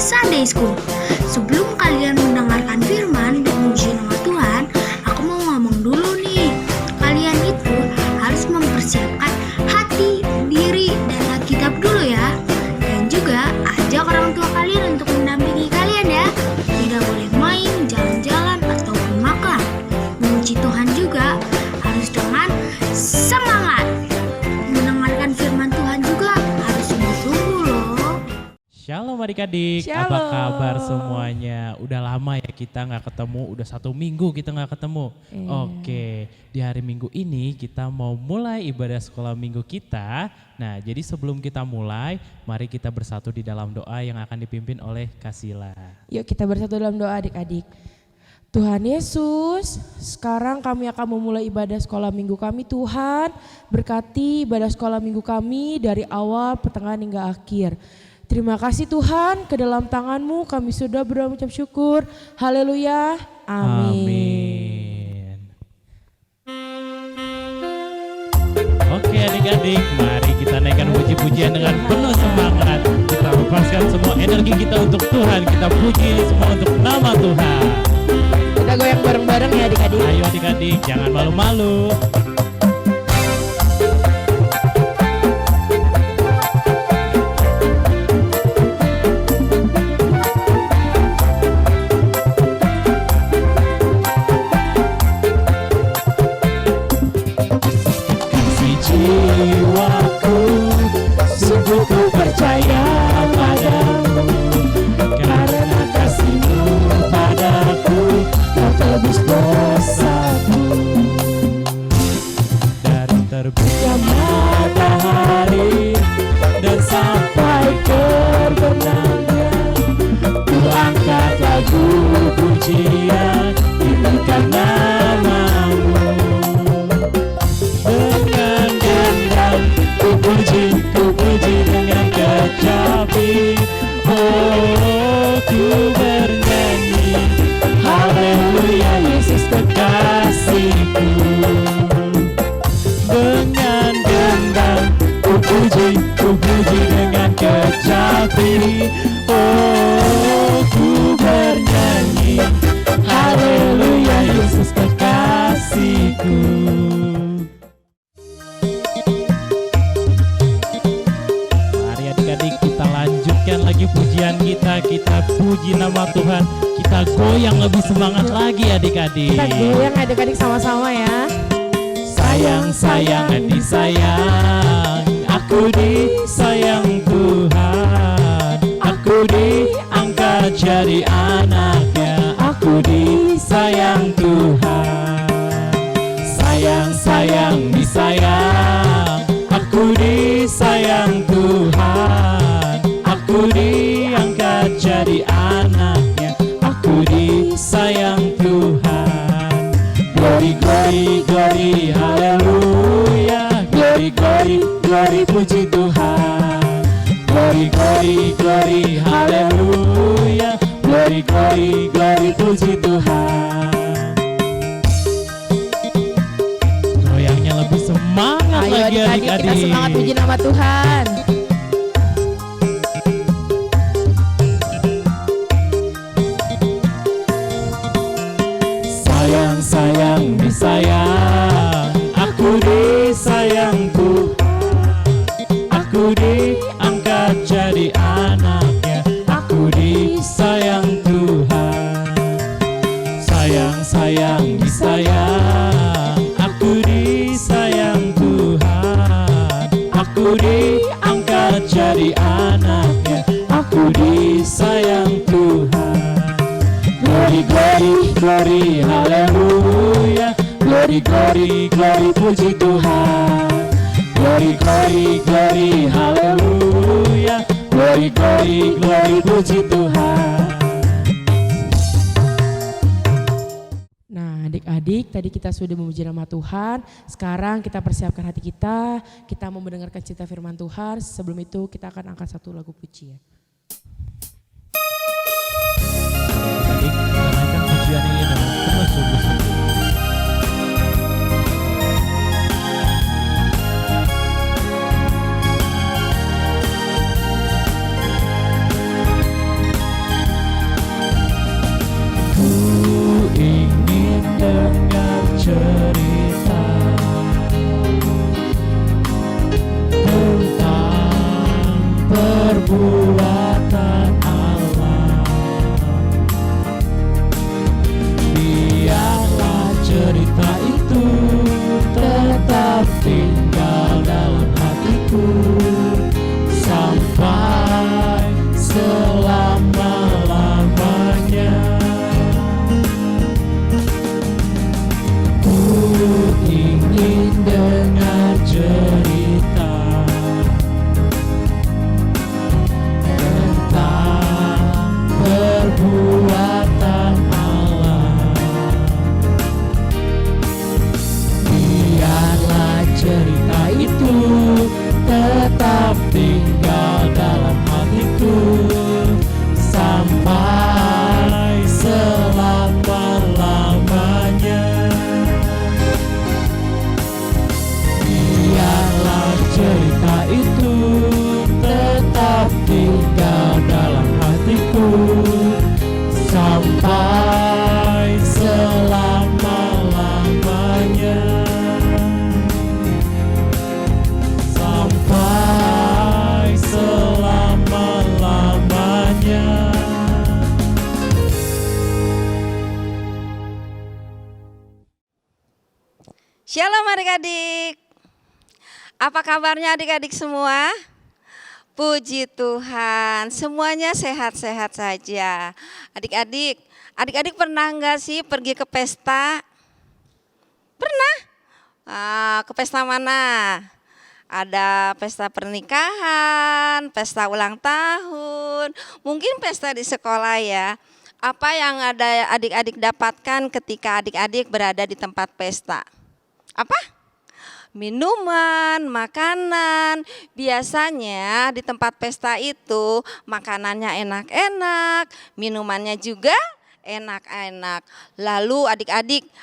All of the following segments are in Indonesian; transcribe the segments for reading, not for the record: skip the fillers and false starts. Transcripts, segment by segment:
Sunday School. Sebelum kalian mendengarkan firman dan puji nama Tuhan, aku mau ngomong dulu nih. Kalian itu harus mempersiapkan hati, diri, dan Alkitab dulu ya. Dan juga ajak orang tua kalian untuk mendampingi kalian ya. Tidak boleh main, jalan-jalan, ataupun makan. Memuji Tuhan juga harus dengan semangat. Mendengarkan firman Tuhan juga harus sungguh-sungguh loh. Shalom adik-adik, Shalom. apa kabar semuanya? Udah lama ya kita nggak ketemu, udah 1 minggu kita nggak ketemu. Oke, di hari Minggu ini kita mau mulai ibadah sekolah minggu kita. Nah, jadi sebelum kita mulai, mari kita bersatu di dalam doa yang akan dipimpin oleh Kasila. Yuk kita bersatu dalam doa adik-adik. Tuhan Yesus, sekarang kami akan memulai ibadah sekolah minggu kami. Tuhan, berkati ibadah sekolah minggu kami dari awal, pertengahan hingga akhir. Terima kasih Tuhan, ke dalam tangan-Mu kami sudah berdoa mengucap syukur. Haleluya, amin. Oke adik-adik, mari kita naikkan puji-pujian dengan penuh semangat. Kita lepaskan semua energi kita untuk Tuhan, kita puji semua untuk nama Tuhan. Kita goyang bareng-bareng ya adik-adik. Ayo adik-adik, jangan malu-malu. Kasih jiwaku, sungguh ku percaya padamu. Karena kasih-Mu padaku, Kau tebus dosaku. Dari terbitnya matahari dan sampai terbenamnya, ku angkat lagu pujian, tinggikan nama-Mu. Dengan gendang ku puji dengan kecapi. Oh, ku bernyanyi, haleluya Yesus kekasihku. Dengan gendang ku puji dengan kecapi. Oh, ku bernyanyi, haleluya Yesus kekasihku. Mari adik-adik kita lanjutkan lagi pujian kita puji nama Tuhan, kita goyang lebih semangat lagi adik-adik. Kita goyang adik-adik sama-sama ya. Sayang disayang, aku disayang Tuhan, aku diangkat jadi anaknya, aku disayang Tuhan. Sayang disayang, aku disayang Tuhan, aku diangkat jadi anaknya, aku disayang Tuhan. Glory, glory, glory, haleluya. Glory, glory, glory, puji Tuhan. Glory, glory, glory, haleluya. Glory, glory, glory, puji Tuhan. Goyangnya lebih semangat Ayo lagi adik-adik kita adik-adik. semangat puji nama Tuhan. Sayang disayang, aku disayang Tuhan, aku diangkat jadi anaknya, aku disayang Tuhan. Sayang disayang, aku disayang Tuhan, aku diangkat jadi anaknya, aku disayang Tuhan. Glory, glory, glory, haleluya. Glory, glory, glory, puji Tuhan. Glory, glory, glory, haleluya. Glory, glory, glory, puji Tuhan. Nah adik-adik tadi kita sudah memuji nama Tuhan. Sekarang kita persiapkan hati kita. Kita mau mendengarkan cerita firman Tuhan. Sebelum itu kita akan angkat satu lagu pujian. Adik-adik, kita naikkan pujian ini dengan penuh sungguh-sungguh. adik-adik. Apa kabarnya adik-adik semua? Puji Tuhan, semuanya sehat-sehat saja. Adik-adik pernah nggak sih pergi ke pesta? Pernah? Ke pesta mana? Ada pesta pernikahan, pesta ulang tahun, mungkin pesta di sekolah ya. Apa yang ada adik-adik dapatkan ketika adik-adik berada di tempat pesta? Apa? Minuman, makanan. Biasanya di tempat pesta itu makanannya enak-enak, minumannya juga enak-enak. Lalu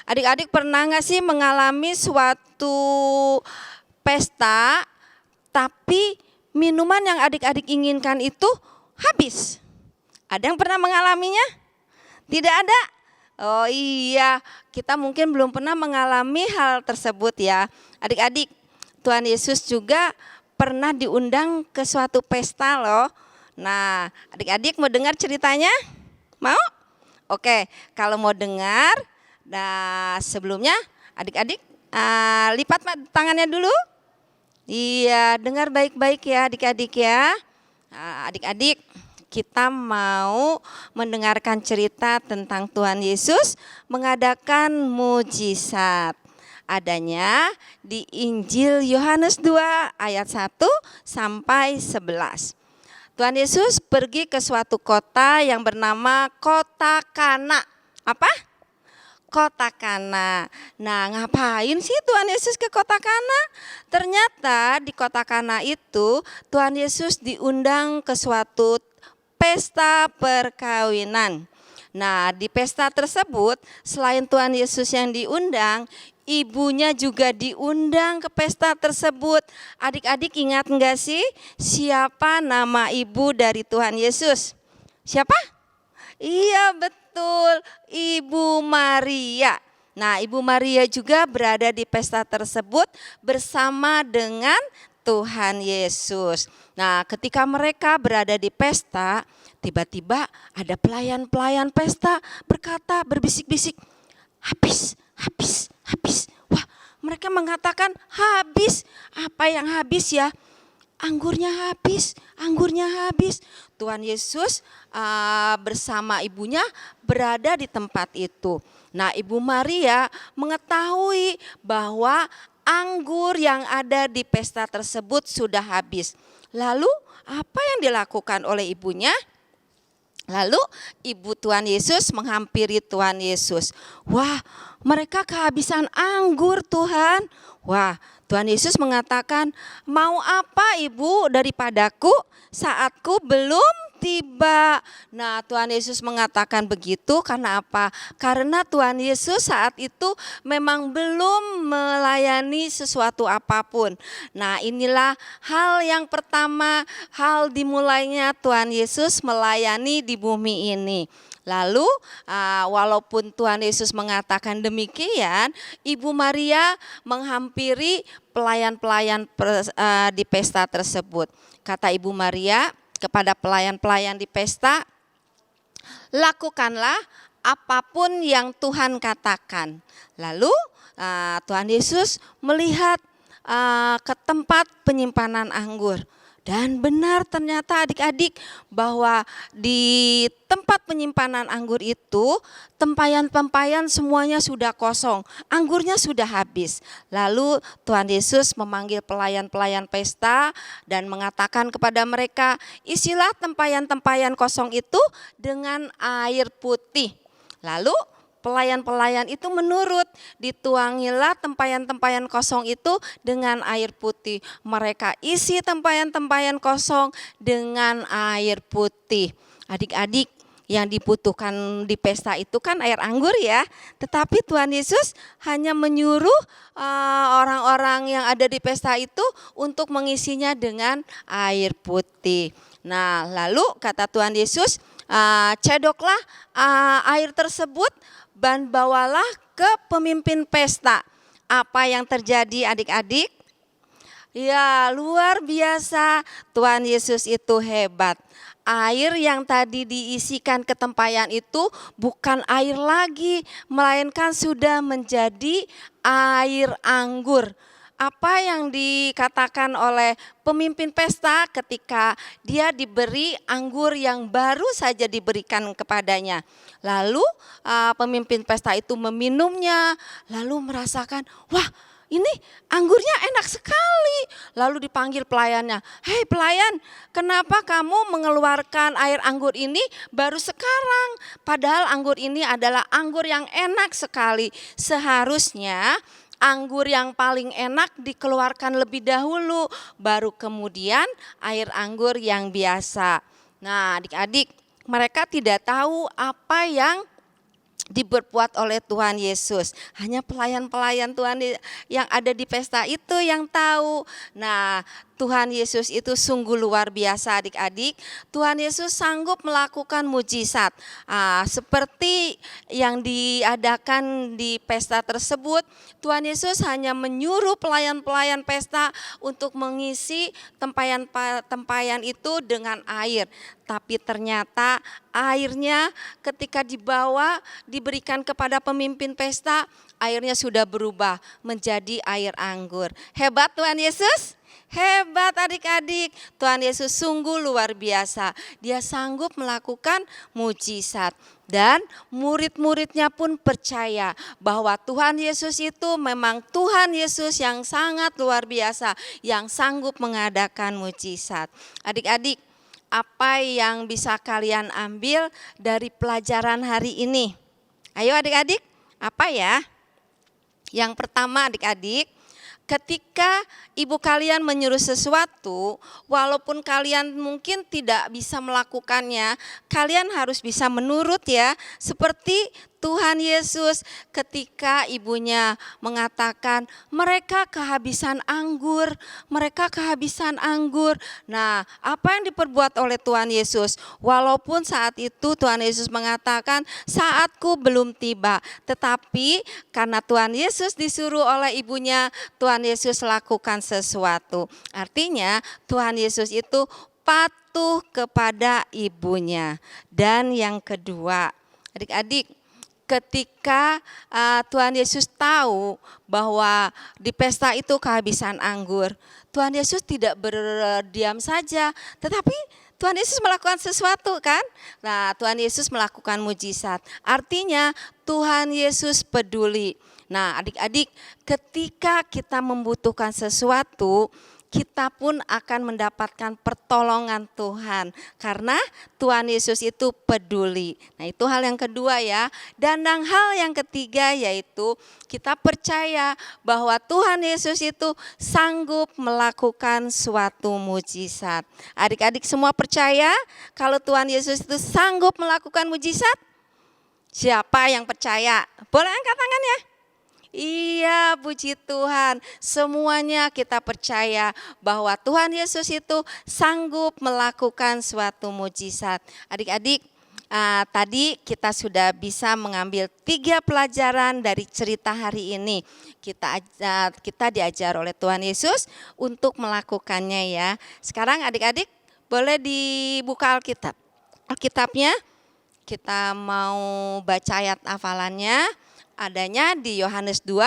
adik-adik pernah nggak sih mengalami suatu pesta, tapi minuman yang adik-adik inginkan itu habis? Ada yang pernah mengalaminya? Tidak ada? Oh iya, kita mungkin belum pernah mengalami hal tersebut ya. Adik-adik, Tuhan Yesus juga pernah diundang ke suatu pesta loh. Nah, adik-adik mau dengar ceritanya? Mau? Oke, kalau mau dengar, nah sebelumnya adik-adik lipat tangannya dulu. Iya, dengar baik-baik ya adik-adik ya. Adik-adik, kita mau mendengarkan cerita tentang Tuhan Yesus mengadakan mujizat. Adanya di Injil Yohanes 2 ayat 1 sampai 11. Tuhan Yesus pergi ke suatu kota yang bernama Kota Kana. Apa? Kota Kana. Nah, ngapain sih Tuhan Yesus ke Kota Kana? Ternyata di Kota Kana itu Tuhan Yesus diundang ke suatu pesta perkawinan. Nah, di pesta tersebut selain Tuhan Yesus yang diundang, ibunya juga diundang ke pesta tersebut. Adik-adik ingat enggak sih siapa nama ibu dari Tuhan Yesus? Siapa? Iya betul, Ibu Maria. Nah, Ibu Maria juga berada di pesta tersebut bersama dengan Tuhan Yesus. Nah, ketika mereka berada di pesta, tiba-tiba ada pelayan-pelayan pesta berbisik-bisik, habis. Wah, mereka mengatakan habis. Apa yang habis ya? Anggurnya habis. Tuhan Yesus bersama ibunya berada di tempat itu. Nah, Ibu Maria mengetahui bahwa anggur yang ada di pesta tersebut sudah habis. Lalu apa yang dilakukan oleh ibunya? Lalu ibu Tuhan Yesus menghampiri Tuhan Yesus. Wah, mereka kehabisan anggur Tuhan. Wah, Tuhan Yesus mengatakan, mau apa ibu daripadaku? Saatku belum tiba. Nah, Tuhan Yesus mengatakan begitu karena apa? Karena Tuhan Yesus saat itu memang belum melayani sesuatu apapun. Nah, inilah hal yang pertama, hal dimulainya Tuhan Yesus melayani di bumi ini. Lalu walaupun Tuhan Yesus mengatakan demikian, Ibu Maria menghampiri pelayan-pelayan di pesta tersebut. Kata Ibu Maria kepada pelayan-pelayan di pesta, lakukanlah apapun yang Tuhan katakan. Lalu Tuhan Yesus melihat ke tempat penyimpanan anggur. Dan benar ternyata adik-adik bahwa di tempat penyimpanan anggur itu tempayan-tempayan semuanya sudah kosong, anggurnya sudah habis. Lalu Tuhan Yesus memanggil pelayan-pelayan pesta dan mengatakan kepada mereka, isilah tempayan-tempayan kosong itu dengan air putih. Lalu pelayan-pelayan itu menurut, dituangilah tempayan-tempayan kosong itu dengan air putih. Mereka isi tempayan-tempayan kosong dengan air putih. Adik-adik, yang dibutuhkan di pesta itu kan air anggur ya. Tetapi Tuhan Yesus hanya menyuruh orang-orang yang ada di pesta itu untuk mengisinya dengan air putih. Nah, lalu kata Tuhan Yesus, cedoklah air tersebut dan bawalah ke pemimpin pesta. Apa yang terjadi adik-adik? Ya, luar biasa, Tuhan Yesus itu hebat. air yang tadi diisikan ke tempayan itu bukan air lagi, melainkan sudah menjadi air anggur. Apa yang dikatakan oleh pemimpin pesta ketika dia diberi anggur yang baru saja diberikan kepadanya. Lalu pemimpin pesta itu meminumnya, lalu merasakan, wah, ini anggurnya enak sekali. Lalu dipanggil pelayannya, hei pelayan, kenapa kamu mengeluarkan air anggur ini baru sekarang? Padahal anggur ini adalah anggur yang enak sekali. Seharusnya anggur yang paling enak dikeluarkan lebih dahulu, baru kemudian air anggur yang biasa. Nah, adik-adik, mereka tidak tahu apa yang diperbuat oleh Tuhan Yesus. Hanya pelayan-pelayan Tuhan yang ada di pesta itu yang tahu. Nah, Tuhan Yesus itu sungguh luar biasa adik-adik. Tuhan Yesus sanggup melakukan mujizat. Seperti yang diadakan di pesta tersebut, Tuhan Yesus hanya menyuruh pelayan-pelayan pesta untuk mengisi tempayan itu dengan air. Tapi ternyata airnya ketika dibawa diberikan kepada pemimpin pesta, airnya sudah berubah menjadi air anggur. Hebat Tuhan Yesus. Hebat adik-adik, Tuhan Yesus sungguh luar biasa. Dia sanggup melakukan mujizat. Dan murid-muridnya pun percaya bahwa Tuhan Yesus itu memang Tuhan Yesus yang sangat luar biasa, yang sanggup mengadakan mujizat. Adik-adik, apa yang bisa kalian ambil dari pelajaran hari ini? Ayo adik-adik, apa ya? Yang pertama adik-adik, ketika ibu kalian menyuruh sesuatu, walaupun kalian mungkin tidak bisa melakukannya, kalian harus bisa menurut ya. Seperti Tuhan Yesus ketika ibunya mengatakan mereka kehabisan anggur, mereka kehabisan anggur. Nah, apa yang diperbuat oleh Tuhan Yesus? Walaupun saat itu Tuhan Yesus mengatakan saatku belum tiba, tetapi karena Tuhan Yesus disuruh oleh ibunya, Tuhan Yesus lakukan sesuatu. Artinya Tuhan Yesus itu patuh kepada ibunya. Dan yang kedua, adik-adik, ketika Tuhan Yesus tahu bahwa di pesta itu kehabisan anggur, Tuhan Yesus tidak berdiam saja, tetapi Tuhan Yesus melakukan sesuatu kan? Nah, Tuhan Yesus melakukan mujizat. Artinya Tuhan Yesus peduli. Nah, adik-adik, ketika kita membutuhkan sesuatu, kita pun akan mendapatkan pertolongan Tuhan karena Tuhan Yesus itu peduli. Nah, itu hal yang kedua ya. Dan hal yang ketiga yaitu kita percaya bahwa Tuhan Yesus itu sanggup melakukan suatu mujizat. Adik-adik semua percaya kalau Tuhan Yesus itu sanggup melakukan mujizat? Siapa yang percaya? Boleh angkat tangannya? Iya, puji Tuhan. Semuanya kita percaya bahwa Tuhan Yesus itu sanggup melakukan suatu mujizat. Adik-adik, tadi kita sudah bisa mengambil 3 pelajaran dari cerita hari ini. Kita diajar oleh Tuhan Yesus untuk melakukannya ya. Sekarang adik-adik boleh dibuka Alkitab. Alkitabnya kita mau baca ayat hafalannya. Adanya di Yohanes 2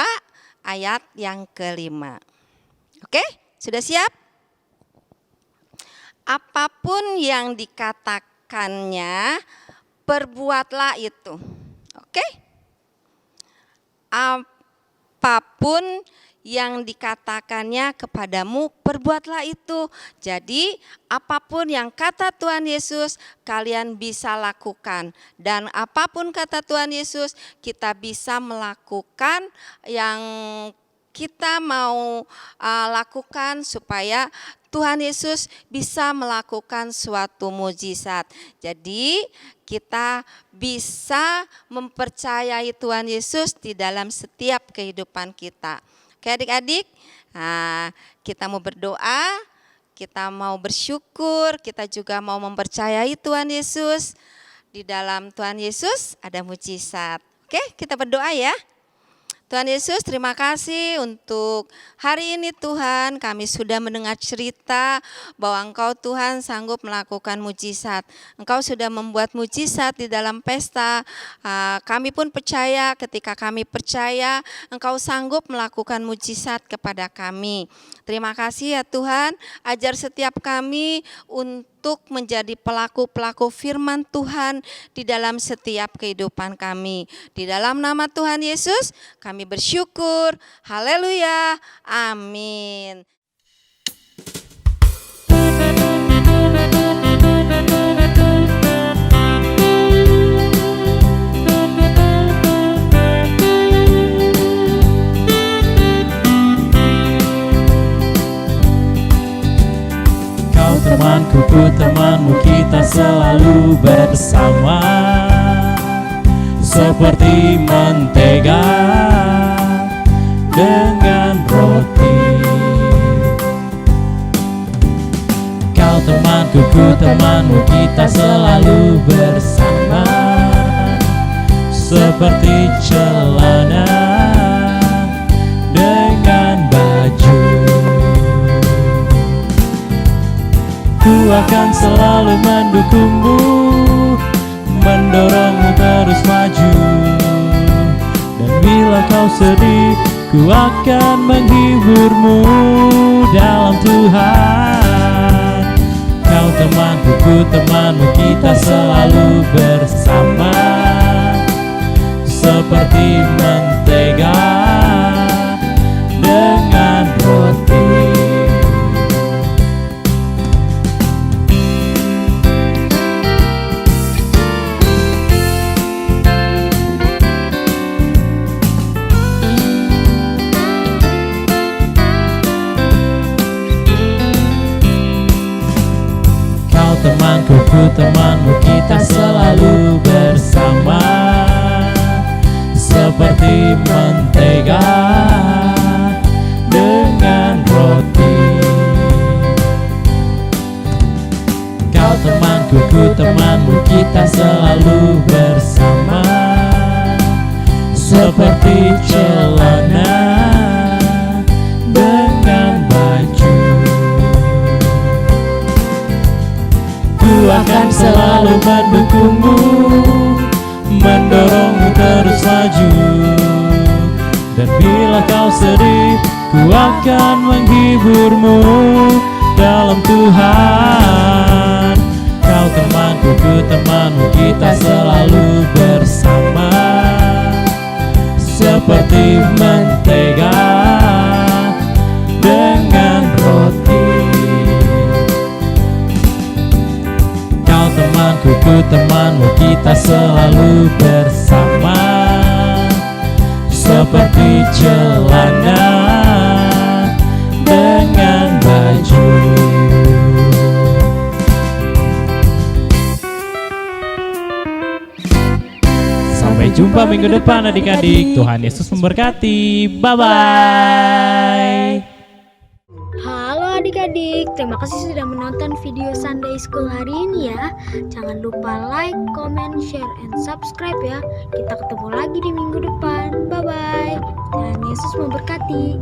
ayat yang ke-5. Oke, sudah siap? Apapun yang dikatakannya, perbuatlah itu. Oke? Apapun yang dikatakannya kepadamu, perbuatlah itu. Jadi apapun yang kata Tuhan Yesus, kalian bisa lakukan. Dan apapun kata Tuhan Yesus, kita bisa melakukan yang kita mau lakukan supaya Tuhan Yesus bisa melakukan suatu mujizat. Jadi kita bisa mempercayai Tuhan Yesus di dalam setiap kehidupan kita. Oke adik-adik, kita mau berdoa, kita mau bersyukur, kita juga mau mempercayai Tuhan Yesus. Di dalam Tuhan Yesus ada mujizat. Oke, kita berdoa ya. Tuhan Yesus, terima kasih untuk hari ini Tuhan, kami sudah mendengar cerita bahwa Engkau Tuhan sanggup melakukan mujizat. Engkau sudah membuat mujizat di dalam pesta. Kami pun percaya, ketika kami percaya Engkau sanggup melakukan mujizat kepada kami. Terima kasih ya Tuhan, ajar setiap kami untuk menjadi pelaku-pelaku firman Tuhan di dalam setiap kehidupan kami. Di dalam nama Tuhan Yesus kami bersyukur. Haleluya. Amin. Temanku, ku temanmu, kita selalu bersama seperti mentega dengan roti. Kau temanku, ku temanmu, kita selalu bersama seperti celana dengan baju. Ku akan selalu mendukungmu, mendorongmu terus maju. Dan bila kau sedih, ku akan menghiburmu dalam Tuhan. Kau temanku, ku temanmu, kita selalu bersama seperti mentega dengan roti. Temanku, ku temanmu, kita selalu bersama seperti mentega dengan roti. Kau temanku, ku temanmu, kita selalu bersama seperti celana dengan baju. Ku akan selalu mendukungmu, mendorongmu terus maju. Dan bila kau sedih, ku akan menghiburmu dalam Tuhan. Kau temanku, ku temanmu, kita selalu bersama seperti mentega dengan roti. Temanku, ku temanmu, kita selalu bersama seperti celana dengan baju. Sampai jumpa minggu depan adik-adik. Tuhan Yesus memberkati. Bye-bye. Halo adik-adik, terima kasih sudah menonton video Sunday School hari ini ya. Jangan lupa like, comment, share, and subscribe ya. Kita ketemu lagi di minggu depan. Bye-bye. Tuhan Yesus memberkati.